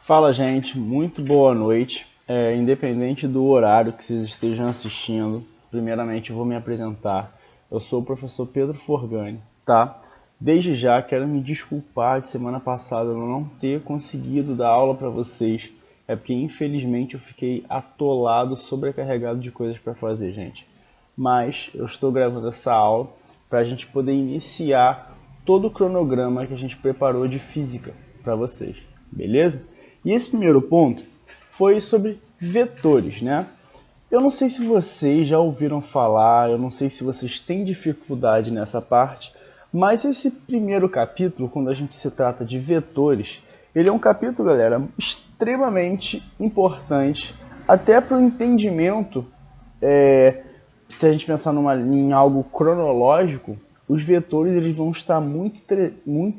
Fala, gente, muito boa noite. Independente do horário que vocês estejam assistindo, primeiramente eu vou me apresentar. Eu sou o professor Pedro Forgani, tá? Desde já quero me desculpar de semana passada eu não ter conseguido dar aula para vocês. É porque infelizmente eu fiquei atolado, sobrecarregado de coisas para fazer, gente. Mas eu estou gravando essa aula para a gente poder iniciar todo o cronograma que a gente preparou de física para vocês, beleza? E esse primeiro ponto foi sobre vetores, né? Eu não sei se vocês já ouviram falar, eu não sei se vocês têm dificuldade nessa parte, mas esse primeiro capítulo, quando a gente se trata de vetores, ele é um capítulo, galera, extremamente importante, até para o entendimento, se a gente pensar em algo cronológico, os vetores eles vão estar muito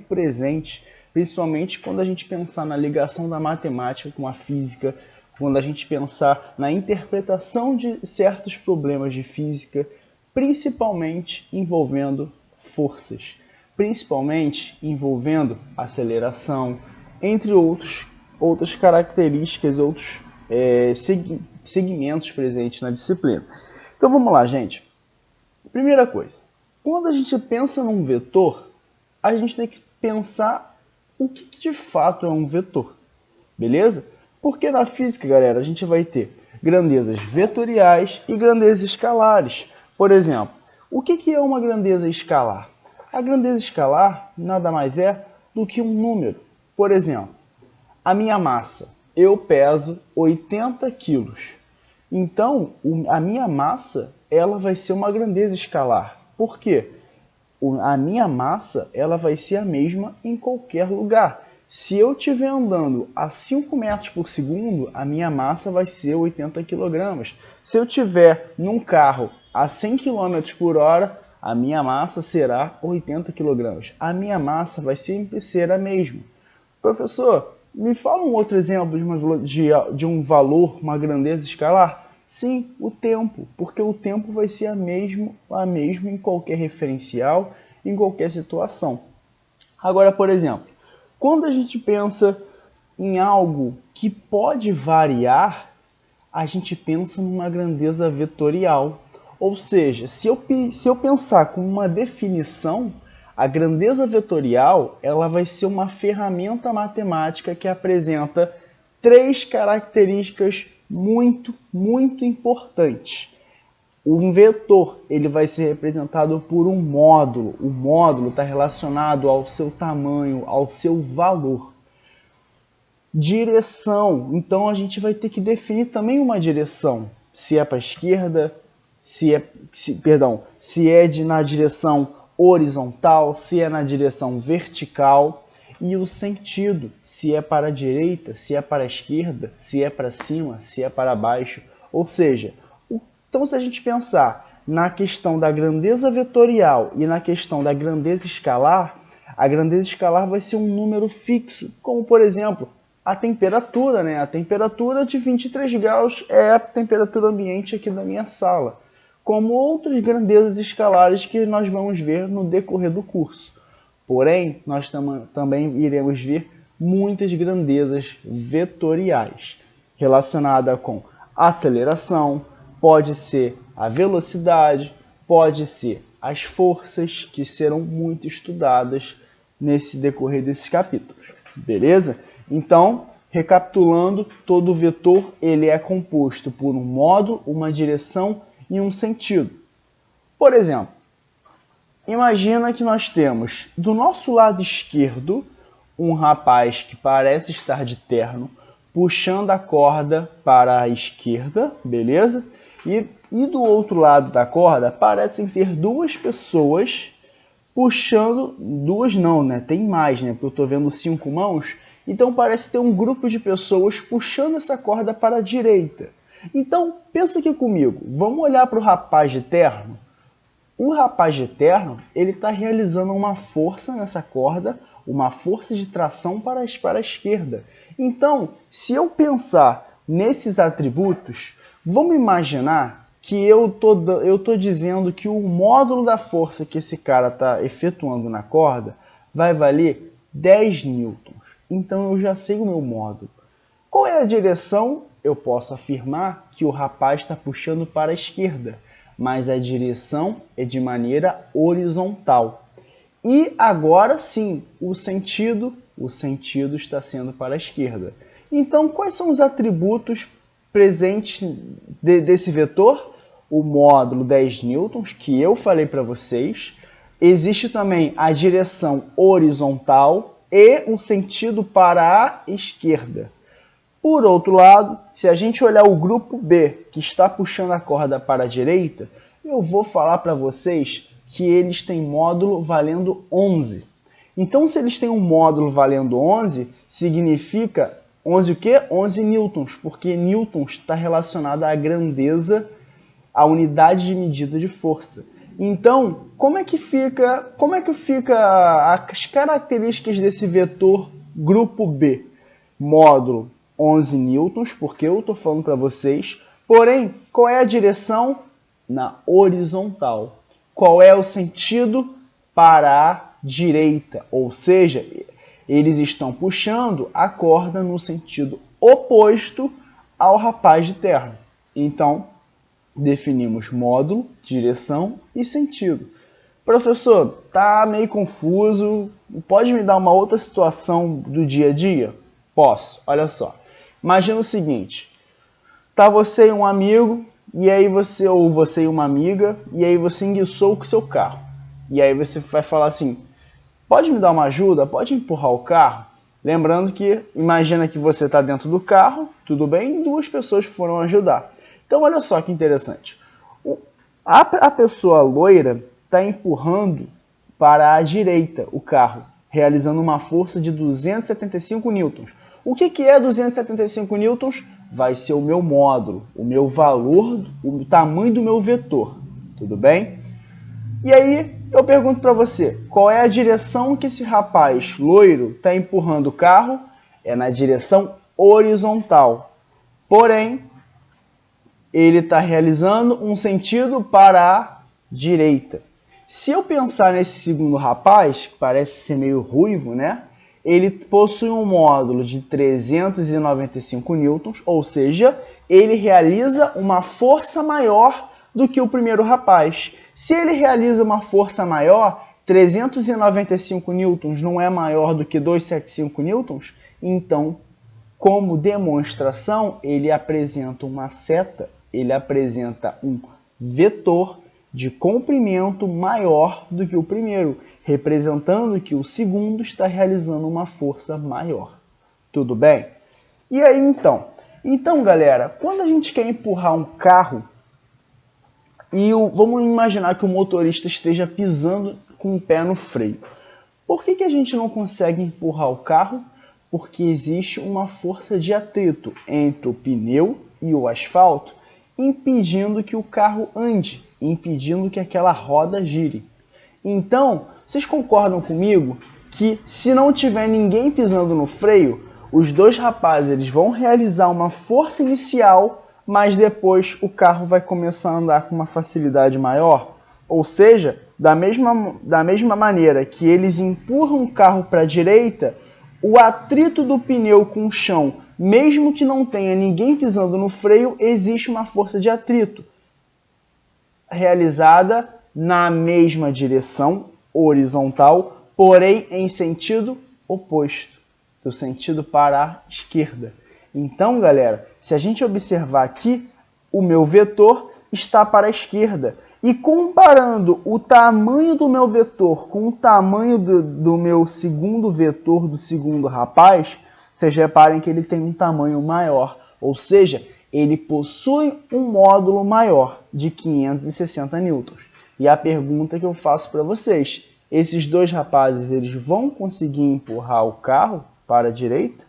presentes, principalmente quando a gente pensar na ligação da matemática com a física, quando a gente pensar na interpretação de certos problemas de física, principalmente envolvendo forças, principalmente envolvendo aceleração, entre outras características, outros segmentos presentes na disciplina. Então vamos lá, gente. Primeira coisa, quando a gente pensa num vetor, a gente tem que pensar o que de fato é um vetor, beleza? Porque na física, galera, a gente vai ter grandezas vetoriais e grandezas escalares. Por exemplo, o que é uma grandeza escalar? A grandeza escalar nada mais é do que um número. Por exemplo, a minha massa, eu peso 80 quilos. Então, a minha massa ela vai ser uma grandeza escalar. Por quê? A minha massa ela vai ser a mesma em qualquer lugar. Se eu estiver andando a 5 metros por segundo, a minha massa vai ser 80 kg. Se eu estiver num carro a 100 km por hora, a minha massa será 80 kg. A minha massa vai sempre ser a mesma. Professor, me fala um outro exemplo de um valor, uma grandeza escalar? Sim, o tempo, porque o tempo vai ser a mesma em qualquer referencial, em qualquer situação. Agora, por exemplo, quando a gente pensa em algo que pode variar, a gente pensa numa grandeza vetorial. Ou seja, se eu pensar com uma definição, a grandeza vetorial ela vai ser uma ferramenta matemática que apresenta três características muito importantes. Um vetor ele vai ser representado por um módulo. O módulo está relacionado ao seu tamanho, ao seu valor. Direção. Então a gente vai ter que definir também uma direção. Se é para a esquerda, se é na direção horizontal, se é na direção vertical. E o sentido, se é para a direita, se é para a esquerda, se é para cima, se é para baixo. Ou seja, então se a gente pensar na questão da grandeza vetorial e na questão da grandeza escalar, a grandeza escalar vai ser um número fixo, como por exemplo, a temperatura, né? A temperatura de 23 graus é a temperatura ambiente aqui da minha sala, como outras grandezas escalares que nós vamos ver no decorrer do curso. Porém, nós também iremos ver muitas grandezas vetoriais, relacionadas com aceleração, pode ser a velocidade, pode ser as forças, que serão muito estudadas nesse decorrer desses capítulos, beleza? Então, recapitulando, todo vetor ele é composto por um módulo, uma direção e um sentido. Por exemplo, imagina que nós temos do nosso lado esquerdo um rapaz que parece estar de terno, puxando a corda para a esquerda, beleza? E do outro lado da corda parecem ter duas pessoas puxando, duas não, né? Tem mais, né? Porque eu estou vendo 5 mãos. Então parece ter um grupo de pessoas puxando essa corda para a direita. Então pensa aqui comigo, vamos olhar para o rapaz de terno. O rapaz de terno, ele está realizando uma força nessa corda, uma força de tração para a esquerda. Então, se eu pensar nesses atributos, vamos imaginar que eu tô dizendo que o módulo da força que esse cara está efetuando na corda vai valer 10 newtons. Então eu já sei o meu módulo. Qual é a direção? Eu posso afirmar que o rapaz está puxando para a esquerda, mas a direção é de maneira horizontal. E agora sim, o sentido está sendo para a esquerda. Então, quais são os atributos presentes desse vetor? O módulo 10 newtons, que eu falei para vocês. Existe também a direção horizontal e o sentido para a esquerda. Por outro lado, se a gente olhar o grupo B, que está puxando a corda para a direita, eu vou falar para vocês que eles têm módulo valendo 11. Então, se eles têm um módulo valendo 11, significa 11 o quê? 11 newtons, porque newtons está relacionado à grandeza, à unidade de medida de força. Então, como é que fica as características desse vetor grupo B? Módulo 11 newtons, porque eu estou falando para vocês. Porém, qual é a direção? Na horizontal. Qual é o sentido? Para a direita. Ou seja, eles estão puxando a corda no sentido oposto ao rapaz de terno. Então, definimos módulo, direção e sentido. Professor, tá meio confuso. Pode me dar uma outra situação do dia a dia? Posso. Olha só. Imagina o seguinte. Tá você e um amigo, e aí você e uma amiga, e aí você enguiçou com o seu carro. E aí você vai falar assim: pode me dar uma ajuda? Pode empurrar o carro? Lembrando que, imagina que você está dentro do carro, tudo bem, e duas pessoas foram ajudar. Então, olha só que interessante. A pessoa loira está empurrando para a direita o carro, realizando uma força de 275 newtons. O que é 275 newtons? Vai ser o meu módulo, o meu valor, o tamanho do meu vetor. Tudo bem? E aí, eu pergunto para você, qual é a direção que esse rapaz loiro está empurrando o carro? É na direção horizontal. Porém, ele está realizando um sentido para a direita. Se eu pensar nesse segundo rapaz, que parece ser meio ruivo, né? Ele possui um módulo de 395 newtons, ou seja, ele realiza uma força maior do que o primeiro rapaz. Se ele realiza uma força maior, 395 newtons não é maior do que 275 newtons, então, como demonstração, ele apresenta uma seta, ele apresenta um vetor de comprimento maior do que o primeiro, representando que o segundo está realizando uma força maior. Tudo bem? E aí então? Então, galera, quando a gente quer empurrar um carro, vamos imaginar que o motorista esteja pisando com o pé no freio. Por que a gente não consegue empurrar o carro? Porque existe uma força de atrito entre o pneu e o asfalto, impedindo que o carro ande, impedindo que aquela roda gire. Então, vocês concordam comigo que se não tiver ninguém pisando no freio, os dois rapazes eles vão realizar uma força inicial, mas depois o carro vai começar a andar com uma facilidade maior? Ou seja, da mesma maneira que eles empurram o carro para a direita, o atrito do pneu com o chão, mesmo que não tenha ninguém pisando no freio, existe uma força de atrito realizada na mesma direção horizontal, porém em sentido oposto, do sentido para a esquerda. Então, galera, se a gente observar aqui, o meu vetor está para a esquerda. E comparando o tamanho do meu vetor com o tamanho do meu segundo vetor, do segundo rapaz, vocês reparem que ele tem um tamanho maior. Ou seja, ele possui um módulo maior, de 560 newtons. E a pergunta que eu faço para vocês, esses dois rapazes eles vão conseguir empurrar o carro para a direita?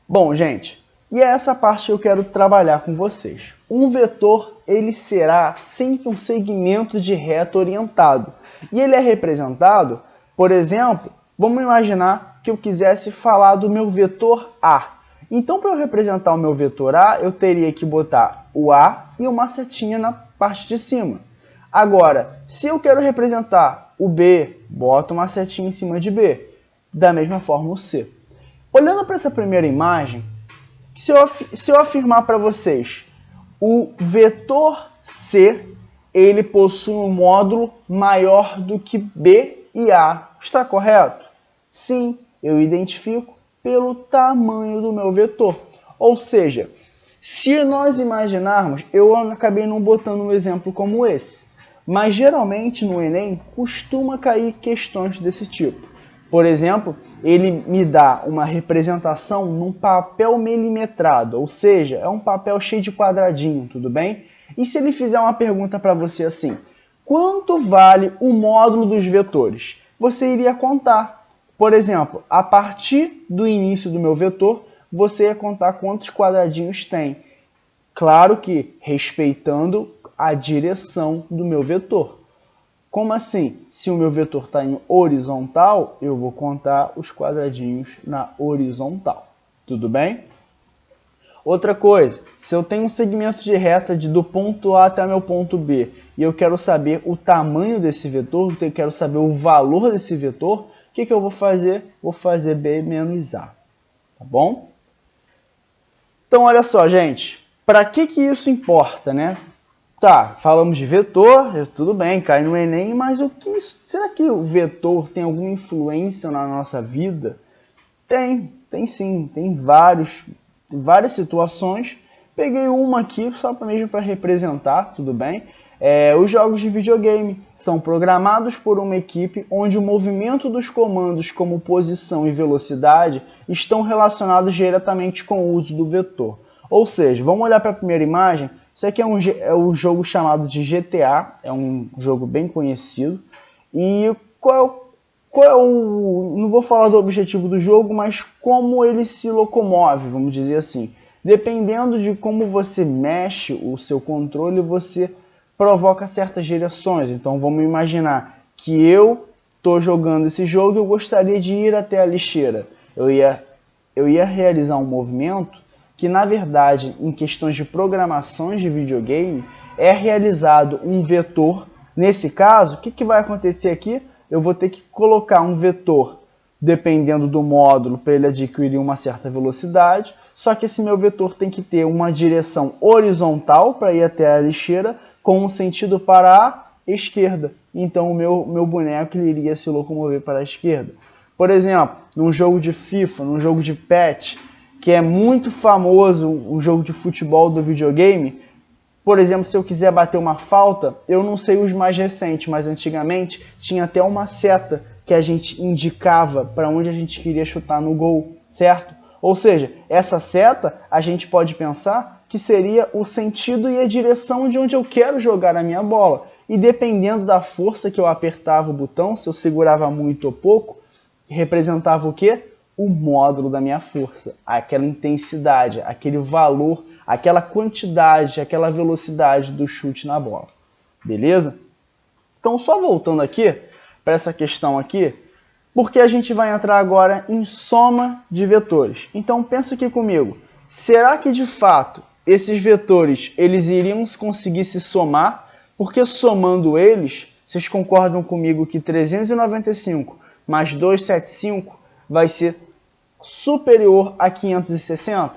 Bom, gente, e é essa parte que eu quero trabalhar com vocês. Um vetor ele será sempre um segmento de reta orientado. E ele é representado, por exemplo, vamos imaginar que eu quisesse falar do meu vetor A. Então, para eu representar o meu vetor A, eu teria que botar o A e uma setinha na parte de cima. Agora, se eu quero representar o B, boto uma setinha em cima de B. Da mesma forma o C. Olhando para essa primeira imagem, se eu afirmar para vocês, o vetor C, ele possui um módulo maior do que B e A. Está correto? Sim, eu identifico pelo tamanho do meu vetor. Ou seja, se nós imaginarmos, eu acabei não botando um exemplo como esse, mas geralmente no Enem costuma cair questões desse tipo. Por exemplo, ele me dá uma representação num papel milimetrado, ou seja, é um papel cheio de quadradinho, tudo bem? E se ele fizer uma pergunta para você assim, quanto vale o módulo dos vetores? Você iria contar. Por exemplo, a partir do início do meu vetor, você ia contar quantos quadradinhos tem. Claro que respeitando a direção do meu vetor. Como assim? Se o meu vetor está em horizontal, eu vou contar os quadradinhos na horizontal. Tudo bem? Outra coisa, se eu tenho um segmento de reta do ponto A até meu ponto B e eu quero saber o tamanho desse vetor, eu quero saber o valor desse vetor, o que eu vou fazer? Vou fazer B menos A. Tá bom? Então, olha só, gente. Para que isso importa, né? Tá, falamos de vetor, tudo bem, cai no Enem, mas será que o vetor tem alguma influência na nossa vida? Tem sim, tem várias situações. Peguei uma aqui só mesmo para representar, tudo bem? Os jogos de videogame são programados por uma equipe onde o movimento dos comandos como posição e velocidade estão relacionados diretamente com o uso do vetor. Ou seja, vamos olhar para a primeira imagem. Isso aqui é um jogo chamado de GTA, é um jogo bem conhecido. E não vou falar do objetivo do jogo, mas como ele se locomove, vamos dizer assim. Dependendo de como você mexe o seu controle, você provoca certas direções. Então vamos imaginar que eu estou jogando esse jogo e eu gostaria de ir até a lixeira. Eu ia realizar um movimento que, na verdade, em questões de programações de videogame, é realizado um vetor. Nesse caso, o que vai acontecer aqui? Eu vou ter que colocar um vetor, dependendo do módulo, para ele adquirir uma certa velocidade, só que esse meu vetor tem que ter uma direção horizontal para ir até a lixeira, com um sentido para a esquerda. Então o meu boneco ele iria se locomover para a esquerda. Por exemplo, num jogo de FIFA, num jogo de PES, que é muito famoso, um jogo de futebol do videogame, por exemplo, se eu quiser bater uma falta, eu não sei os mais recentes, mas antigamente tinha até uma seta que a gente indicava para onde a gente queria chutar no gol, certo? Ou seja, essa seta a gente pode pensar que seria o sentido e a direção de onde eu quero jogar a minha bola. E dependendo da força que eu apertava o botão, se eu segurava muito ou pouco, representava o quê? O módulo da minha força, aquela intensidade, aquele valor, aquela quantidade, aquela velocidade do chute na bola. Beleza? Então, só voltando aqui para essa questão aqui, porque a gente vai entrar agora em soma de vetores. Então, pensa aqui comigo. Será que de fato esses vetores eles iriam conseguir se somar? Porque somando eles, vocês concordam comigo que 395 mais 275 vai ser superior a 560?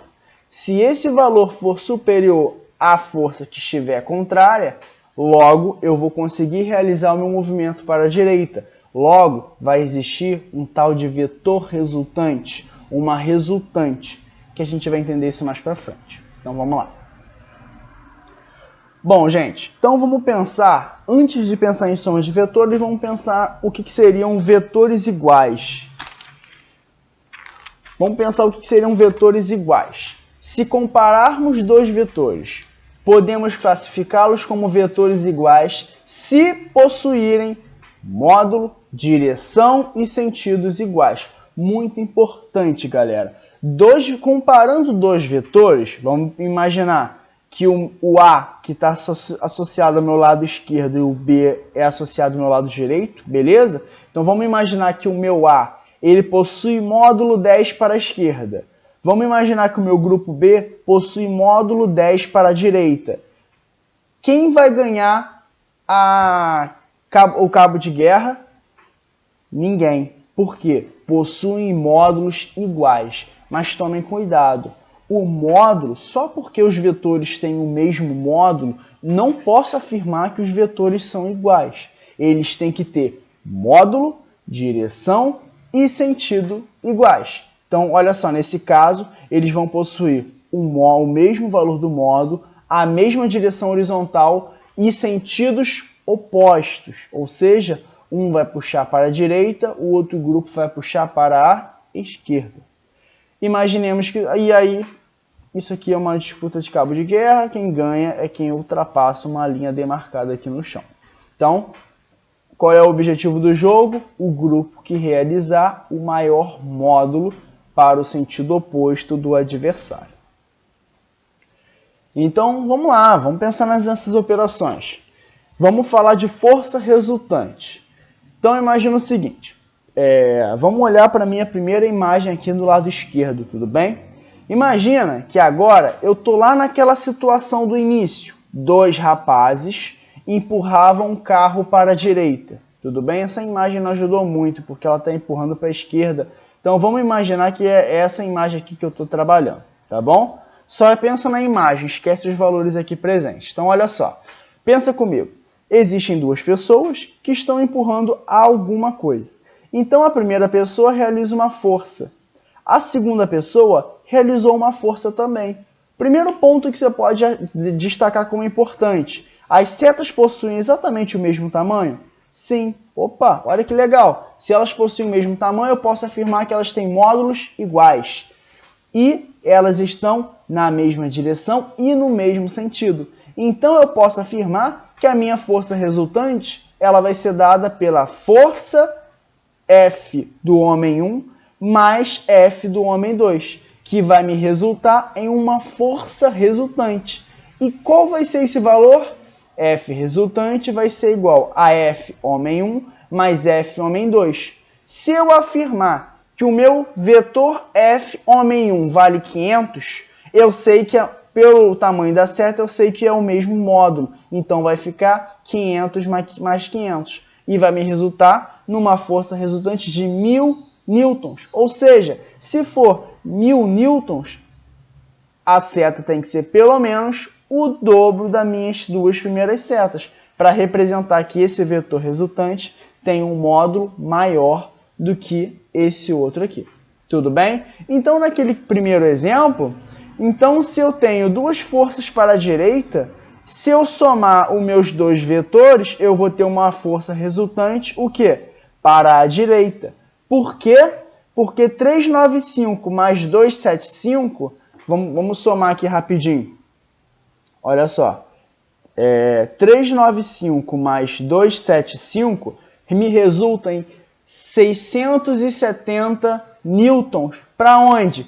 Se esse valor for superior à força que estiver contrária, logo eu vou conseguir realizar o meu movimento para a direita. Logo, vai existir um tal de vetor resultante, uma resultante, que a gente vai entender isso mais para frente. Então vamos lá. Bom, gente, então vamos pensar, antes de pensar em soma de vetores, vamos pensar o que seriam vetores iguais. Vamos pensar o que seriam vetores iguais. Se compararmos dois vetores, podemos classificá-los como vetores iguais se possuírem módulo, direção e sentidos iguais. Muito importante, galera. Comparando dois vetores, vamos imaginar que o A, que está associado ao meu lado esquerdo, e o B é associado ao meu lado direito, beleza? Então vamos imaginar que o meu A ele possui módulo 10 para a esquerda. Vamos imaginar que o meu grupo B possui módulo 10 para a direita. Quem vai ganhar o cabo de guerra? Ninguém. porque possuem módulos iguais. Mas tomem cuidado, o módulo, só porque os vetores têm o mesmo módulo, não posso afirmar que os vetores são iguais. Eles têm que ter módulo, direção e sentido iguais. Então, olha só, nesse caso, eles vão possuir o mesmo valor do módulo, a mesma direção horizontal e sentidos opostos. Ou seja, um vai puxar para a direita, o outro grupo vai puxar para a esquerda. Imaginemos que... E aí, isso aqui é uma disputa de cabo de guerra. Quem ganha é quem ultrapassa uma linha demarcada aqui no chão. Então, qual é o objetivo do jogo? O grupo que realizar o maior módulo para o sentido oposto do adversário. Então, vamos lá, vamos pensar nessas operações. Vamos falar de força resultante. Então, imagina o seguinte. Vamos olhar para a minha primeira imagem aqui do lado esquerdo, tudo bem? Imagina que agora eu estou lá naquela situação do início. Dois rapazes empurravam um carro para a direita. Tudo bem? Essa imagem não ajudou muito, porque ela está empurrando para a esquerda. Então, vamos imaginar que é essa imagem aqui que eu estou trabalhando, tá bom? Só pensa na imagem, esquece os valores aqui presentes. Então, olha só. Pensa comigo. Existem duas pessoas que estão empurrando alguma coisa. Então, a primeira pessoa realiza uma força. A segunda pessoa realizou uma força também. Primeiro ponto que você pode destacar como importante. As setas possuem exatamente o mesmo tamanho? Sim. Opa, olha que legal. Se elas possuem o mesmo tamanho, eu posso afirmar que elas têm módulos iguais. E elas estão na mesma direção e no mesmo sentido. Então, eu posso afirmar que a minha força resultante ela vai ser dada pela força F do homem 1 mais F do homem 2, que vai me resultar em uma força resultante. E qual vai ser esse valor? F resultante vai ser igual a F homem 1 mais F homem 2. Se eu afirmar que o meu vetor F homem 1 vale 500, eu sei que pelo tamanho da seta eu sei que é o mesmo módulo. Então vai ficar 500 mais 500 e vai me resultar numa força resultante de 1000 newtons. Ou seja, se for 1000 newtons, a seta tem que ser pelo menos o dobro das minhas duas primeiras setas, para representar que esse vetor resultante tem um módulo maior do que esse outro aqui. Tudo bem? Então, naquele primeiro exemplo, se eu tenho duas forças para a direita, se eu somar os meus dois vetores, eu vou ter uma força resultante, o quê? Para a direita. Por quê? Porque 395 mais 275, vamos somar aqui rapidinho. Olha só, 395 mais 275 me resulta em 670 newtons. Para onde?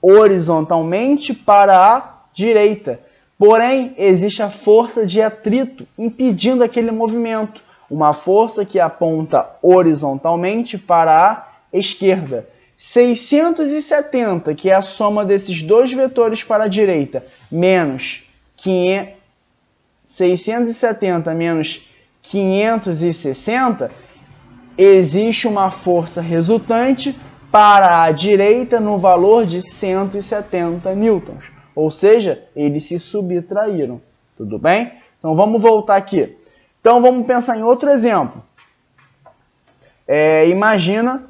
Horizontalmente para a direita. Porém, existe a força de atrito impedindo aquele movimento. Uma força que aponta horizontalmente para a esquerda. 670, que é a soma desses dois vetores para a direita, menos 670 menos 560, existe uma força resultante para a direita no valor de 170 newtons. Ou seja, eles se subtraíram. Tudo bem? Então vamos voltar aqui. Então vamos pensar em outro exemplo. Imagina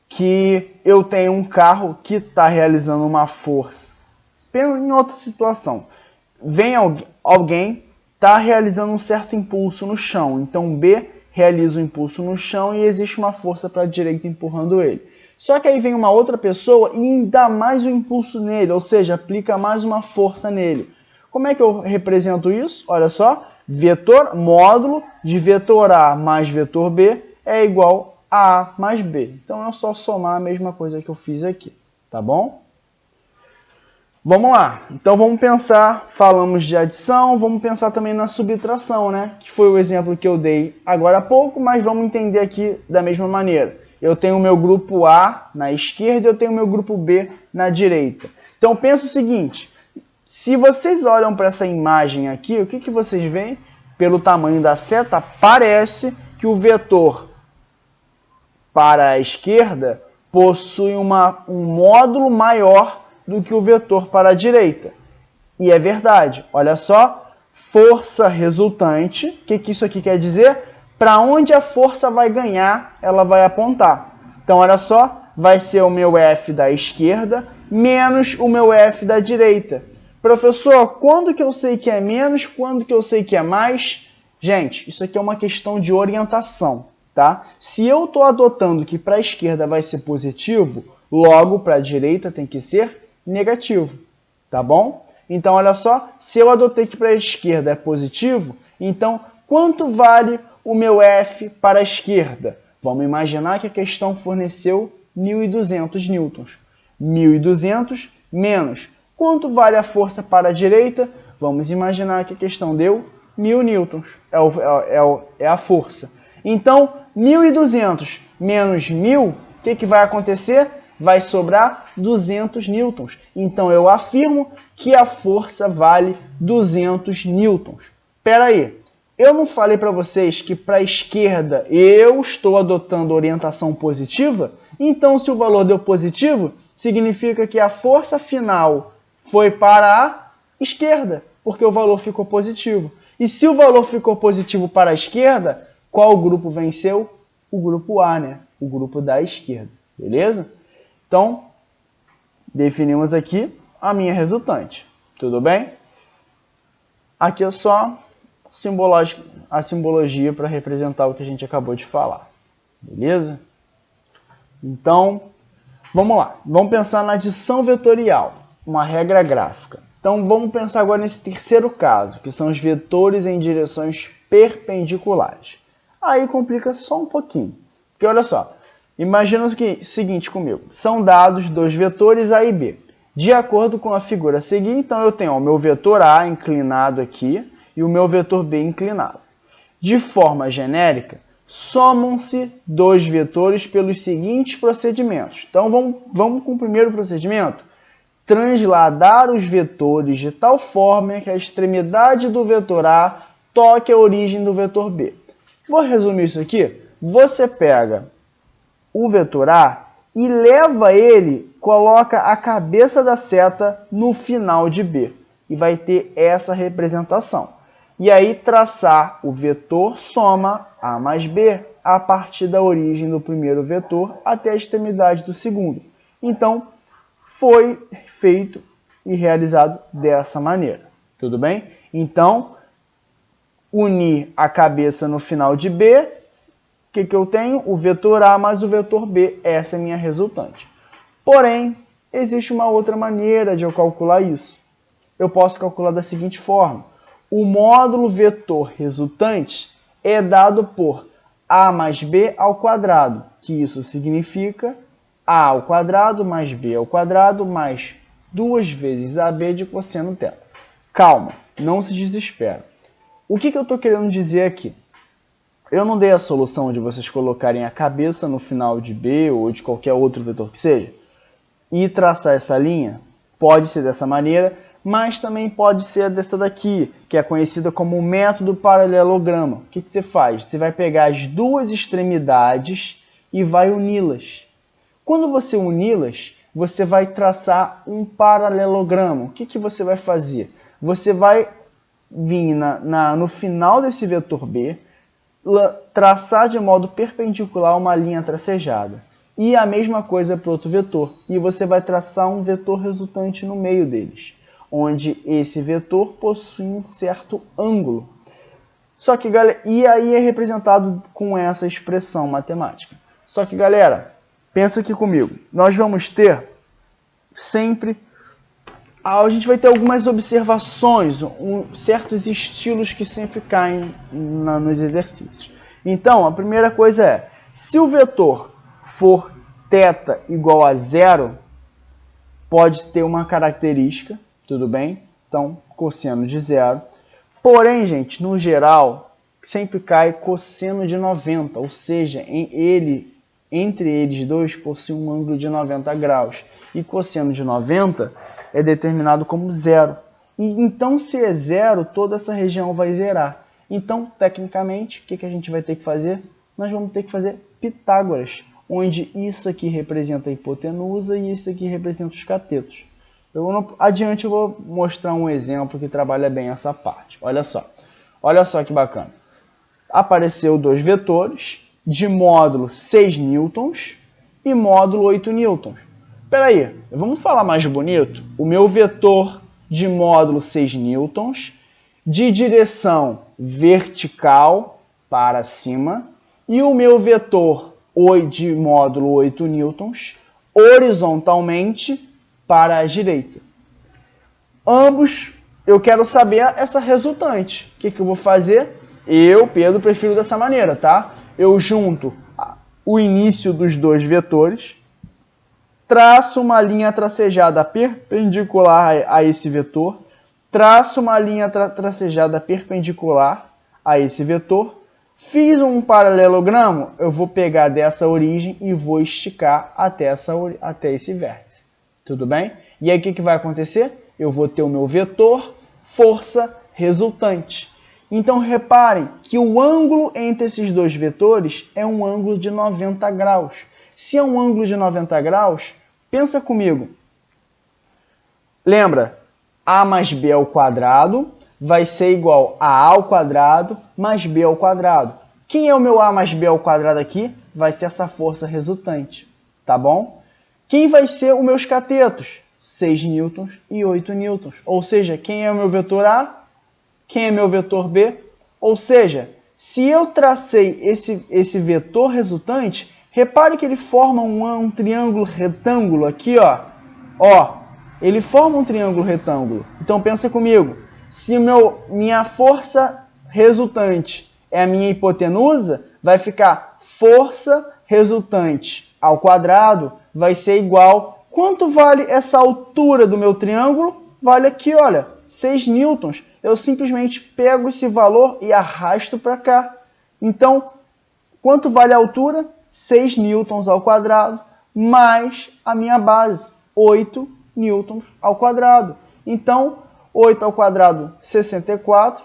que eu tenho um carro que está realizando uma força. Pensa em outra situação. Vem alguém, está realizando um certo impulso no chão. Então B realiza o impulso no chão e existe uma força para a direita empurrando ele. Só que aí vem uma outra pessoa e dá mais um impulso nele, ou seja, aplica mais uma força nele. Como é que eu represento isso? Olha só, módulo de vetor A mais vetor B é igual a A mais B. Então é só somar a mesma coisa que eu fiz aqui, tá bom? Vamos lá, então vamos pensar, falamos de adição, vamos pensar também na subtração, né? Que foi o exemplo que eu dei agora há pouco, mas vamos entender aqui da mesma maneira. Eu tenho o meu grupo A na esquerda e eu tenho o meu grupo B na direita. Então pensa o seguinte, se vocês olham para essa imagem aqui, o que vocês veem? Pelo tamanho da seta, parece que o vetor para a esquerda possui um módulo maior do que o vetor para a direita. E é verdade, olha só, força resultante, o que isso aqui quer dizer? Para onde a força vai ganhar, ela vai apontar. Então, olha só, vai ser o meu F da esquerda menos o meu F da direita. Professor, quando que eu sei que é menos, quando que eu sei que é mais? Gente, isso aqui é uma questão de orientação, tá? Se eu estou adotando que para a esquerda vai ser positivo, logo para a direita tem que ser negativo, tá bom? Então, olha só, se eu adotei que para a esquerda é positivo, então quanto vale o meu F para a esquerda? Vamos imaginar que a questão forneceu 1.200 newtons. 1.200 menos. Quanto vale a força para a direita? Vamos imaginar que a questão deu 1.000 newtons. É a força. Então, 1.200 menos 1.000, o que vai acontecer? Vai sobrar 200 newtons. Então, eu afirmo que a força vale 200 newtons. Espera aí, eu não falei para vocês que para a esquerda eu estou adotando orientação positiva? Então, se o valor deu positivo, significa que a força final foi para a esquerda, porque o valor ficou positivo. E se o valor ficou positivo para a esquerda, qual grupo venceu? O grupo A, né? O grupo da esquerda, beleza? Então, definimos aqui a minha resultante, tudo bem? Aqui é só a simbologia para representar o que a gente acabou de falar, beleza? Então, vamos lá, vamos pensar na adição vetorial, uma regra gráfica. Então, vamos pensar agora nesse terceiro caso, que são os vetores em direções perpendiculares. Aí complica só um pouquinho, porque olha só, imagina o seguinte comigo, são dados dois vetores A e B. De acordo com a figura a seguir, então eu tenho o meu vetor A inclinado aqui e o meu vetor B inclinado. De forma genérica, somam-se dois vetores pelos seguintes procedimentos. Então vamos com o primeiro procedimento. Transladar os vetores de tal forma que a extremidade do vetor A toque a origem do vetor B. Vou resumir isso aqui. Você pega o vetor A e leva ele, coloca a cabeça da seta no final de B. E vai ter essa representação. E aí traçar o vetor soma A mais B a partir da origem do primeiro vetor até a extremidade do segundo. Então, foi feito e realizado dessa maneira. Tudo bem? Então, unir a cabeça no final de B, o que eu tenho? O vetor A mais o vetor B. Essa é a minha resultante. Porém, existe uma outra maneira de eu calcular isso. Eu posso calcular da seguinte forma. O módulo vetor resultante é dado por A mais B ao quadrado, que isso significa A ao quadrado mais B ao quadrado mais 2 vezes AB de cosseno θ. Calma, não se desespera. O que eu estou querendo dizer aqui? Eu não dei a solução de vocês colocarem a cabeça no final de B ou de qualquer outro vetor que seja e traçar essa linha. Pode ser dessa maneira, mas também pode ser dessa daqui, que é conhecida como o método paralelograma. O que você faz? Você vai pegar as duas extremidades e vai uni-las. Quando você uni-las, você vai traçar um paralelograma. O que você vai fazer? Você vai vir no final desse vetor B, traçar de modo perpendicular uma linha tracejada. E a mesma coisa para o outro vetor. E você vai traçar um vetor resultante no meio deles, onde esse vetor possui um certo ângulo. Só que, galera, e aí é representado com essa expressão matemática. Só que, galera, pensa aqui comigo. Nós vamos ter sempre... A gente vai ter algumas observações, certos estilos que sempre caem nos exercícios. Então, a primeira coisa é, se o vetor for θ igual a 0, pode ter uma característica, tudo bem? Então, cosseno de 0. Porém, gente, no geral, sempre cai cosseno de 90, ou seja, entre eles dois possui um ângulo de 90 graus. E cosseno de 90 é determinado como 0. Então, se é 0, toda essa região vai zerar. Então, tecnicamente, o que a gente vai ter que fazer? Nós vamos ter que fazer Pitágoras. onde isso aqui representa a hipotenusa e isso aqui representa os catetos. Adiante eu vou mostrar um exemplo que trabalha bem essa parte. Olha só que bacana. Apareceu dois vetores de módulo 6 newtons e módulo 8 newtons. Espera aí, vamos falar mais bonito? O meu vetor de módulo 6 newtons, de direção vertical para cima, e o meu vetor de módulo 8 newtons, horizontalmente para a direita. Ambos, eu quero saber essa resultante. O que eu vou fazer? Eu, Pedro, prefiro dessa maneira, tá? Eu junto o início dos dois vetores, traço uma linha tracejada perpendicular a esse vetor, traço uma linha tracejada perpendicular a esse vetor, fiz um paralelogramo, eu vou pegar dessa origem e vou esticar até esse vértice. Tudo bem? E aí o que vai acontecer? Eu vou ter o meu vetor, força resultante. Então reparem que o ângulo entre esses dois vetores é um ângulo de 90 graus. Se é um ângulo de 90 graus, pensa comigo. Lembra, a mais b ao quadrado vai ser igual a ao quadrado mais b ao quadrado. Quem é o meu a mais b ao quadrado aqui? Vai ser essa força resultante, tá bom? Quem vai ser os meus catetos? 6 newtons e 8 newtons. Ou seja, quem é o meu vetor A? Quem é meu vetor B? Ou seja, se eu tracei esse vetor resultante, repare que ele forma um triângulo retângulo aqui, ó. Ele forma um triângulo retângulo. Então pensa comigo, se minha força resultante é a minha hipotenusa, vai ficar força resultante ao quadrado, vai ser igual. Quanto vale essa altura do meu triângulo? Vale aqui, olha, 6 newtons. Eu simplesmente pego esse valor e arrasto para cá. Então, quanto vale a altura? 6 newtons ao quadrado, mais a minha base, 8 newtons ao quadrado. Então, 8 ao quadrado, 64,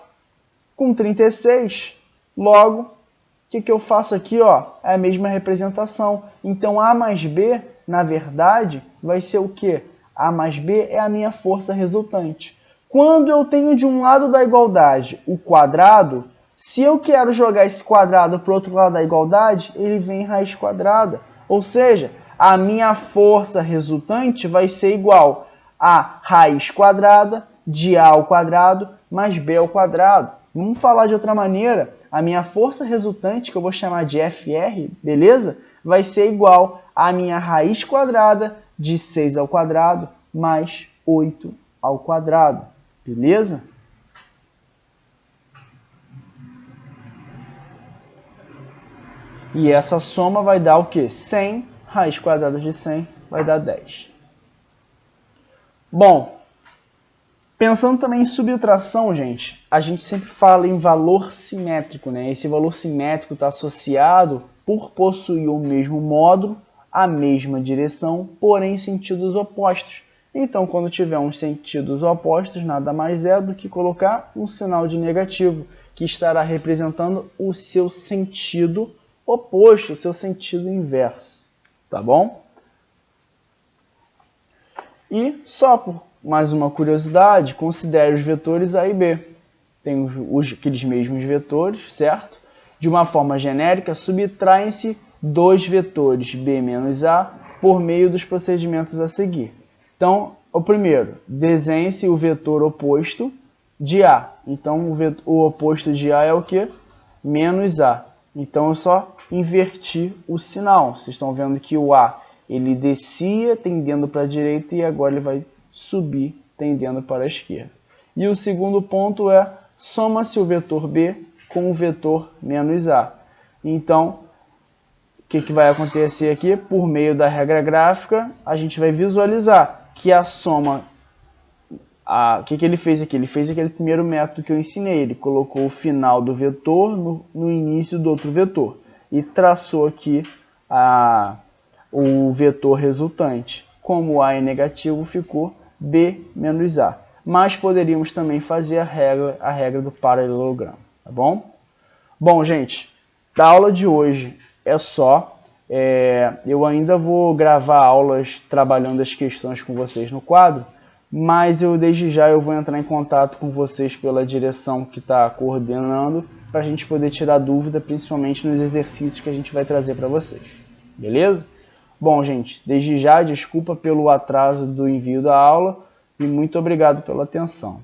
com 36. Logo, o que eu faço aqui? É a mesma representação. Então, A mais B, na verdade, vai ser o quê? A mais B é a minha força resultante. Quando eu tenho de um lado da igualdade o quadrado, se eu quero jogar esse quadrado para o outro lado da igualdade, ele vem em raiz quadrada. Ou seja, a minha força resultante vai ser igual a raiz quadrada de A ao quadrado mais B ao quadrado. Vamos falar de outra maneira. A minha força resultante, que eu vou chamar de FR, beleza? Vai ser igual a minha raiz quadrada de 6 ao quadrado mais 8 ao quadrado. Beleza? E essa soma vai dar o quê? 100, raiz quadrada de 100 vai dar 10. Bom, pensando também em subtração, gente, a gente sempre fala em valor simétrico, né? Esse valor simétrico está associado por possuir o mesmo módulo, a mesma direção, porém em sentidos opostos. Então, quando tiver uns sentidos opostos, nada mais é do que colocar um sinal de negativo, que estará representando o seu sentido oposto, o seu sentido inverso. Tá bom? E, só por mais uma curiosidade, considere os vetores A e B. Tem aqueles mesmos vetores, certo? De uma forma genérica, subtraem-se dois vetores B menos A por meio dos procedimentos a seguir. Então, o primeiro, desenhe-se o vetor oposto de A. Então, o oposto de A é o quê? Menos A. Então, eu só inverti o sinal. Vocês estão vendo que o A ele descia tendendo para a direita e agora ele vai subir tendendo para a esquerda. E o segundo ponto é, soma-se o vetor B com o vetor menos A. Então, o que vai acontecer aqui? Por meio da regra gráfica, a gente vai visualizar que a soma... O que ele fez aqui? Ele fez aquele primeiro método que eu ensinei. Ele colocou o final do vetor no início do outro vetor. E traçou aqui o vetor resultante. Como A é negativo, ficou B menos A. Mas poderíamos também fazer a regra do paralelogramo. Tá bom? Bom, gente, da aula de hoje é só. Eu ainda vou gravar aulas trabalhando as questões com vocês no quadro, mas desde já eu vou entrar em contato com vocês pela direção que está coordenando, para a gente poder tirar dúvida, principalmente nos exercícios que a gente vai trazer para vocês. Beleza? Bom, gente, desde já, desculpa pelo atraso do envio da aula e muito obrigado pela atenção.